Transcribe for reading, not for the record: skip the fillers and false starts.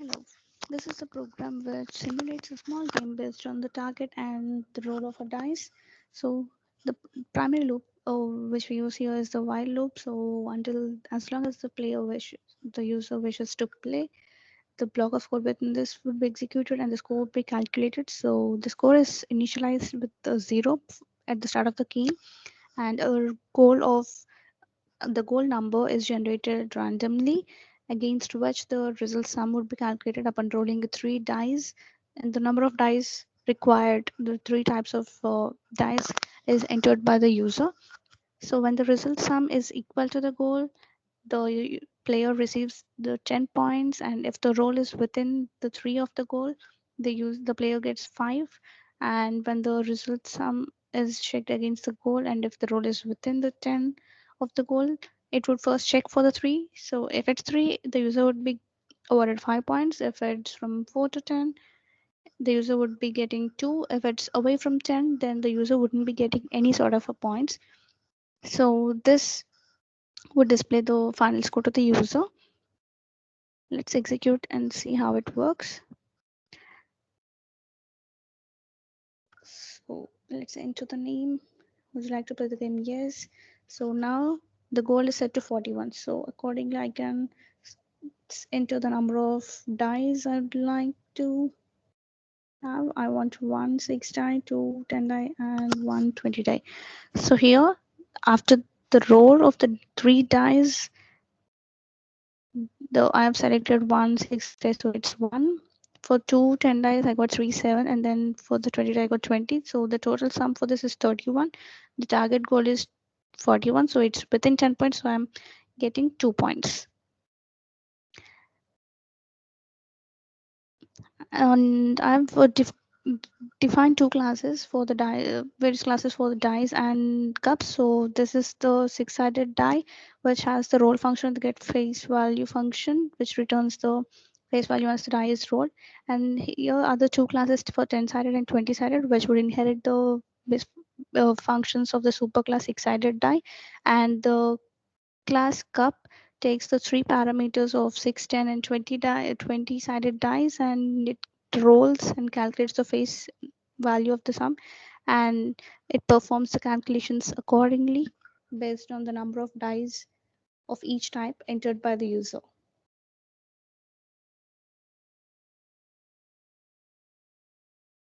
Hello. This is a program which simulates a small game based on the target and the roll of a dice. So the primary loop which we use here is the while loop. So until as long as the user wishes to play, the block of code within this would be executed and the score would be calculated. So the score is initialized with a zero at the start of the game, and a goal of the goal number is generated randomly, against which the result sum would be calculated upon rolling the three dice. And the number of dice required, the three types of dice, is entered by the user. So when the result sum is equal to the goal, the player receives the 10 points, and if the roll is within the three of the goal, the player gets 5. And when the result sum is checked against the goal, and if the roll is within the 10 of the goal, it would first check for the 3. So if it's 3, the user would be awarded 5 points. If it's from 4 to 10, the user would be getting 2. If it's away from 10, then the user wouldn't be getting any sort of a points. So this would display the final score to the user. Let's execute and see how it works. So let's enter the name. Would you like to play the game? Yes. So now the goal is set to 41. So accordingly, I can enter the number of dice I'd like to have. I want one 6 die, two 10 die, and one 20 die. So here, after the roll of the three dice, though I have selected one 6 dice, so it's 1. For two 10 dice, I got 3 7, and then for the 20 die, I got 20. So the total sum for this is 31. The target goal is 41, so it's within 10 points, so I'm getting 2 points. And I've defined two classes for the die, various classes for the dice and cups. So this is the six-sided die, which has the roll function, the get face value function, which returns the face value as the die is rolled. And here are the two classes for 10-sided and 20-sided, which would inherit the functions of the superclass six-sided die. And the class cup takes the three parameters of 6, 10, and 20-sided dice, and it rolls and calculates the face value of the sum, and it performs the calculations accordingly based on the number of dice of each type entered by the user.